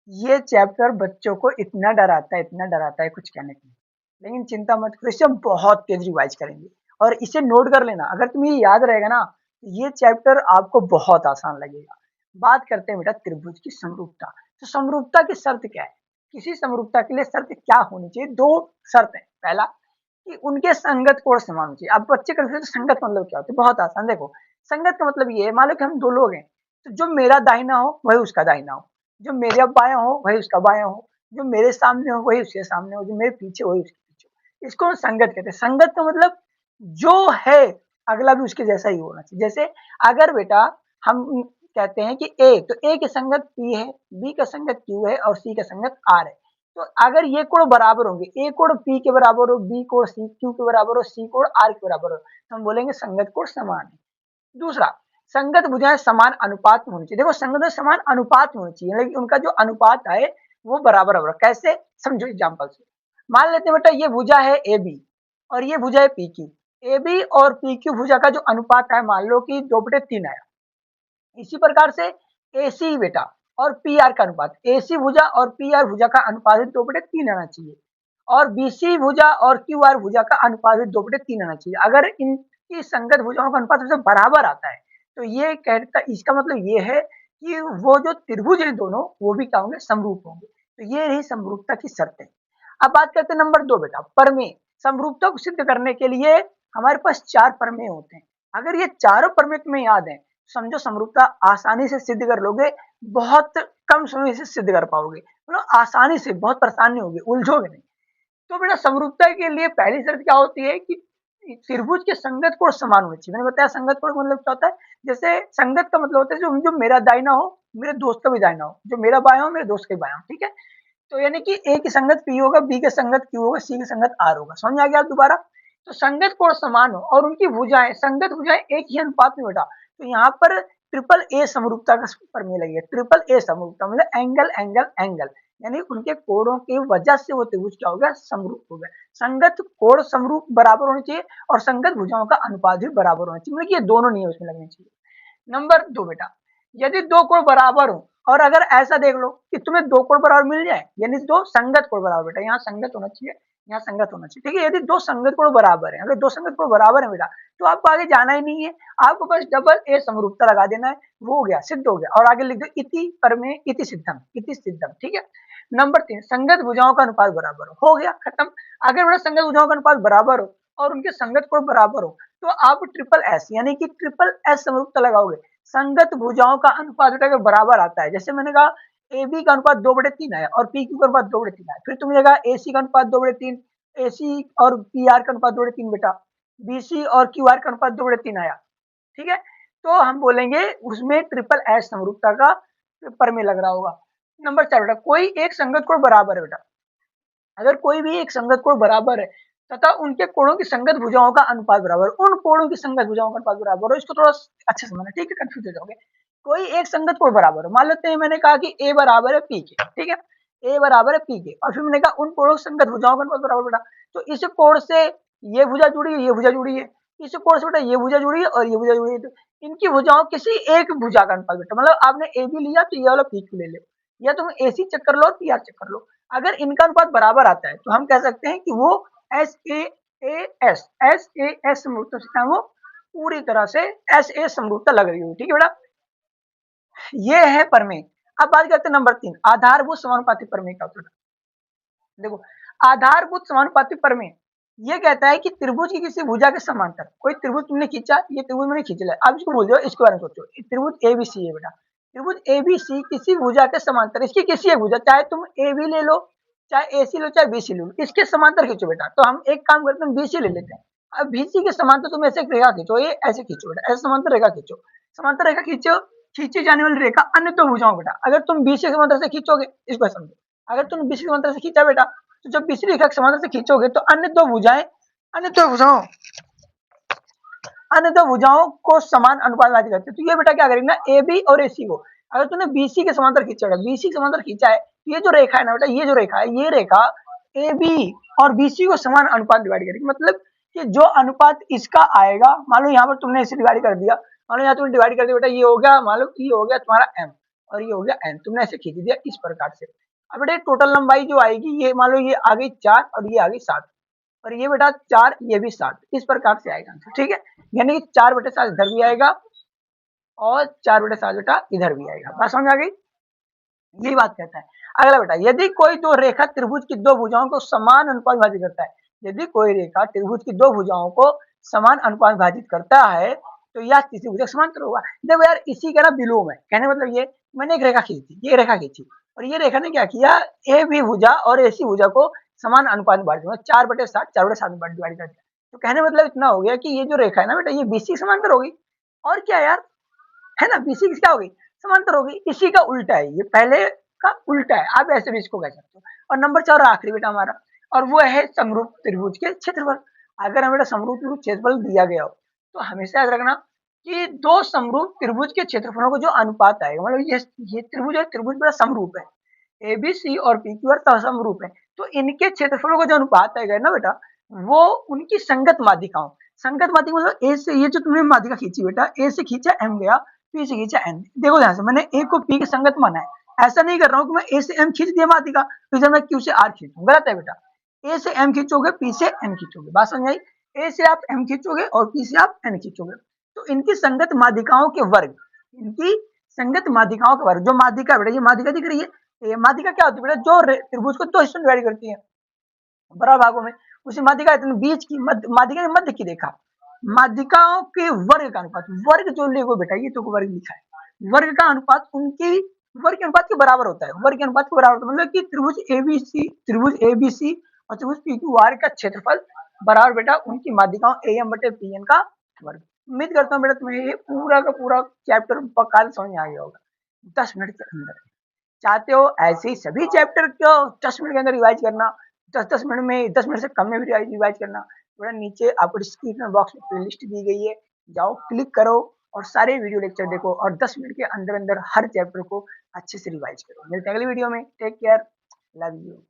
ये चैप्टर बच्चों को इतना डराता है कुछ कहने को नहीं। लेकिन चिंता मत करो, इसे हम बहुत तेज रिवाइज करेंगे और इसे नोट कर लेना। अगर तुम्हें ये याद रहेगा ना, तो ये चैप्टर आपको बहुत आसान लगेगा। बात करते हैं बेटा त्रिभुज की समरूपता। तो समरूपता की शर्त क्या है? किसी समरूपता के लिए शर्त क्या होनी चाहिए? दो शर्त है। पहला कि उनके संगत कोण समान होनी चाहिए। अब बच्चे करते हैं तो संगत मतलब क्या होता है? बहुत आसान। देखो, संगत का मतलब ये है, मान लो कि हम दो लोग हैं, तो जो मेरा दाहिना हो वही उसका दाहिना हो, जो मेरा बायां हो वही उसका बायां हो, जो मेरे सामने हो वही उसके सामने हो, जो मेरे पीछे वही उसके पीछे हो। इसको हम संगत कहते हैं। संगत का मतलब जो है अगला भी उसके जैसा ही होना चाहिए। जैसे अगर बेटा हम कहते हैं कि ए, तो ए की संगत पी है, बी का संगत क्यू है और सी का संगत आर है। तो अगर ये कोण बराबर होंगे, ए कोण पी के बराबर हो, बी कोण सी क्यू के बराबर हो, सी कोण आर के बराबर हो, तो हम बोलेंगे संगत कोण समान है। दूसरा, संगत भुजाएं समान अनुपात में होनी चाहिए। देखो, संगत में समान अनुपात में होनी चाहिए, लेकिन उनका जो अनुपात है वो बराबर बराबर। कैसे? समझो एग्जाम्पल से। मान लेते हैं बेटा ये भुजा है ए बी और ये भुजा है पी क्यू। ए बी और पी क्यू भुजा का जो अनुपात है, मान लो कि 2/3 आया। इसी प्रकार से AC बेटा और PR का अनुपात, AC भुजा और PR भुजा का अनुपात 2/3 आना चाहिए और BC भुजा और QR भुजा का अनुपात 2/3 आना चाहिए। अगर इनकी संगत भुजाओं का अनुपात सबसे बराबर आता है, तो ये कहता, इसका मतलब ये है कि वो जो त्रिभुज है दोनों, वो भी क्या होंगे? समरूप होंगे। तो ये रही समरूपता की शर्तें। अब बात करते हैं नंबर 2 बेटा, प्रमेय। समरूपता को सिद्ध करने के लिए हमारे पास 4 प्रमेय होते हैं। अगर ये चारों प्रमेय तुम्हें याद है, समझो समरूपता आसानी से सिद्ध कर लोगे, बहुत कम समय से सिद्ध कर पाओगे, मतलब आसानी से, बहुत परेशान नहीं होगे, उलझोगे नहीं। तो बेटा समरूपता के लिए पहली शर्त क्या होती है कि त्रिभुज के संगत कोण समान होने चाहिए। मैंने बताया संगत कोण मतलब क्या होता है? जैसे संगत का मतलब होता है जो जो मेरा दाहिना हो मेरे दोस्त का भी दाहिना हो, जो मेरा बायां हो मेरे दोस्त का भी बायां हो, ठीक है? तो यानी कि ए की संगत पी होगा, बी की संगत क्यू होगा, सी की संगत आर होगा। समझ आ गया दोबारा? तो संगत कोण समान हो और उनकी भुजाएं, संगत भुजाएं एक ही अनुपात में बेटा। तो यहाँ पर ट्रिपल ए समरूपता का प्रमेय लगेगा। ट्रिपल ए समरूपता मतलब एंगल एंगल एंगल, यानी उनके कोणों की वजह से वो त्रिभुज क्या हो गया? समरूप हो गया। संगत कोण समरूप बराबर होने चाहिए और संगत भुजाओं का अनुपात भी बराबर होना चाहिए, मतलब ये दोनों नियम उसमें लगने चाहिए। नंबर 2 बेटा, यदि दो कोण बराबर हो और अगर ऐसा देख लो कि तुम्हें दो कोण बराबर मिल जाए, यानी दो संगत कोण बराबर, बेटा यहाँ संगत होना चाहिए, यहाँ संगत होना चाहिए, ठीक है? यदि दो संगत कोण बराबर है, अगर दो संगत कोण बराबर है बेटा, तो आपको आगे जाना ही नहीं है, आपको बस डबल ए समरूपता लगा देना है, वो हो गया, सिद्ध हो गया। और आगे लिख दो इति परमे इति सिद्धम, इति सिद्धम, ठीक है? नंबर 3, संगत भुजाओं का अनुपात बराबर हो गया, खत्म। अगर बेटा संगत भुजाओं का अनुपात बराबर हो और उनके संगत कोण बराबर हो, तो आप ट्रिपल एस यानी कि ट्रिपल एस समरूपता लगाओगे। संगत भुजाओं का अनुपात बेटा अगर बराबर आता है, जैसे मैंने कहा ए बी का अनुपात 2/3 आया और पी क्यू का अनुपात 2/3 आया, फिर तुमने कहा ए सी का अनुपात 2/3, ए सी और पी आर का अनुपात 2/3 बेटा, बी सी और क्यू आर का अनुपात 2/3 आया, ठीक है? तो हम बोलेंगे उसमें ट्रिपल एस समरूपता का प्रमेय लग रहा होगा। नंबर 4 बेटा, कोई एक संगत कोण बराबर है बेटा। अगर कोई भी एक संगत कोण बराबर है तथा उनके कोणों की संगत भुजाओं का अनुपात बराबर, उन कोणों की संगत भुजाओं का अनुपात बराबर हो, इसको थोड़ा अच्छे से समझना, ठीक है? कंफ्यूज हो जाओगे। कोई एक संगत कोण बराबर हो, मान लेते हैं मैंने कहा कि ए बराबर है पी के, ठीक है? ए बराबर है पी के और फिर मैंने कहा उन कोणों की संगत भुजाओं का अनुपात बराबर बेटा। तो इस कोण से ये भुजा जुड़ी है, ये भुजा जुड़ी है, इस कोण से बेटा ये भुजा जुड़ी है और ये भुजा जुड़ी है, तो इनकी भुजाओं किसी एक भुजा का अनुपात बेटा, मतलब आपने ए बी लिया तो ये वाला पी क्यू ले लो, या तुम ए सी चेक कर लो और पी आर चेक कर लो। अगर इनका अनुपात बराबर आता है तो हम कह सकते हैं कि वो एस ए एस समरूपता से वो पूरी तरह से एस ए समरूपता लग रही हो, ठीक है बेटा? ये है प्रमेय। अब बात करते हैं नंबर 3, आधारभूत समानुपाती प्रमेय का उत्तर। देखो, आधारभूत समानुपाती प्रमेय ये कहता है कि त्रिभुज की किसी भुजा के समांतर, कोई त्रिभुज तुमने खींचा, ये त्रिभुज मैंने खींच लिया, अब इसको बोल दो, इसके बारे में सोचो, त्रिभुज एबीसी है बेटा। त्रिभुज एबीसी किसी भुजा के समांतर, इसकी किसी एक भुजा, चाहे तुम ए बी ले लो, चाहे एसी लो, चाहे बीसी लो, इसके समांतर खींचो बेटा। तो हम एक काम करते हैं, बीसी ले लेते हैं। अब बीसी के समांतर तुम ऐसे एक रेखा खींचो, ये ऐसे खींचो बेटा, ऐसे समांतर रेखा खींचो, समांतर रेखा खींचो, खींची जाने वाली रेखा अन्य दो भुजाओं बेटा। अगर तुम बीसी के समांतर से खींचोगे, इसको समझो, अगर तुम बीसी के समांतर से खींचा बेटा, तो जब बीसी रेखा के समांतर से खींचोगे तो अन्य दो भुजाओं अन्य दो भुजाओं को समान अनुपात वाली करते हैं। तो ये बेटा क्या करेंगे ना, ए बी और ए सी को, अगर तूने बीसी के समांतर खींचा है, बीसी के समांतर खींचा है, तो ये जो रेखा है ना बेटा, ये जो रेखा है, ये रेखा ए बी और बीसी को समान अनुपात डिवाइड करेगी। मतलब कि जो अनुपात इसका आएगा, मान लो यहाँ पर तुमने इसे डिवाइड कर दिया, मान लो यहाँ तुमने डिवाइड कर दिया बेटा, ये हो गया, मान लो ये हो गया तुम्हारा एम, और ये हो गया n, तुमने ऐसे खींच दिया इस प्रकार से। अब बेटा टोटल लंबाई जो आएगी, ये मान लो ये आ गई 4 और ये आ गई 7, और ये बेटा 4 ये भी 7, इस प्रकार से आएगा आंसर, ठीक है। यानी कि 4/7 इधर भी आएगा और 4/7 बेटा इधर भी आएगा। बात समझ आ गई? यही बात कहता है। अगला बेटा, यदि कोई दो रेखा त्रिभुज की दो भुजाओं को समान अनुपात में विभाजित करता है, यदि कोई रेखा त्रिभुज की दो भुजाओं को समान अनुपात में विभाजित करता है तो यह तीसरी भुजा समांतर होगा। देखो यार, इसी का ना विलोम है, कहने मतलब ये, मैंने एक रेखा खींची, ये रेखा खींची और ये रेखा ने क्या किया, ए बी भुजा और ए सी भुजा को समान अनुपात में विभाजित, 4/7 4/7 में डिवाइड कर दिया। तो कहने मतलब इतना हो गया कि ये जो रेखा है ना बेटा, ये बीसी समांतर हो गई। और क्या यार, है ना, बीसी क्या हो गई, समांतर हो गई। इसी का उल्टा है, ये पहले का उल्टा है, आप ऐसे भी इसको कह सकते हो। और नंबर 4 आखिरी बेटा हमारा, और वो है समरूप त्रिभुज के क्षेत्रफल। अगर हमें समरूप त्रिभुज क्षेत्रफल दिया गया हो तो हमेशा याद रखना कि दो समरूप त्रिभुज के क्षेत्रफलों को जो अनुपात आएगा, मतलब ये त्रिभुज है, त्रिभुज बड़ा समरूप है, ए बी सी और पी क्यू आर समरूप है, तो इनके क्षेत्रफलों का जो अनुपात आएगा ना बेटा, वो उनकी संगत माध्यिकाओं, संगत माध्यिका मतलब ए से, ये जो तुमने माध्यिका खींची बेटा, ए से खींचा एम गया, पी से खींचा एन, देखो ध्यान से, मैंने ए को पी के संगत माना है, ऐसा नहीं कर रहा हूँ कि मैं ए से एम खींच दिया माध्यिका तो इधर मैं क्यू से आर खींचूं, गलत है बेटा। ए से एम खींचोगे, पी से एन खींचोगे, बात समझ आई? ए से आप एम खींचोगे और पी से आप एन खींचोगे, तो इनकी संगत माध्यिकाओं के वर्ग, इनकी संगत माध्यिकाओं के वर्ग, जो माध्यिका बेटा, ये माध्यिका दिख रही है, ये माध्यिका क्या होती है बेटा, जो त्रिभुज को दो हिस्सों में डिवाइड करती है बराबर भागों में, उसी माध्यिका बीच की माध्यिका के मध्य की रेखा, माध्यिकाओं के वर्ग का अनुपात, वर्ग जो लिखो बेटा, ये तो वर्ग लिखा है, वर्ग का अनुपात उनकी वर्ग के अनुपात के बराबर होता है, वर्ग के अनुपात के बराबर होता है, मतलब कि त्रिभुज एबीसी और त्रिभुज पी क्यू आर का क्षेत्रफल बराबर बेटा उनकी माध्यिकाओं ए एम बटे पी एन का वर्ग। उम्मीद करता हूँ बेटा तुम्हें ये पूरा का पूरा चैप्टर पक्का समझ में आ गया होगा 10 मिनट के अंदर। चाहते हो ऐसे ही सभी चैप्टर को 10 मिनट के अंदर रिवाइज करना, 10-10 मिनट में, 10 मिनट से कम में भी रिवाइज करना, थोड़ा नीचे आपको डिस्क्रिप्शन बॉक्स में प्लेलिस्ट दी गई है, जाओ क्लिक करो और सारे वीडियो लेक्चर देखो और 10 मिनट के अंदर अंदर हर चैप्टर को अच्छे से रिवाइज करो। मिलते हैं अगली वीडियो में, टेक केयर, लव यू।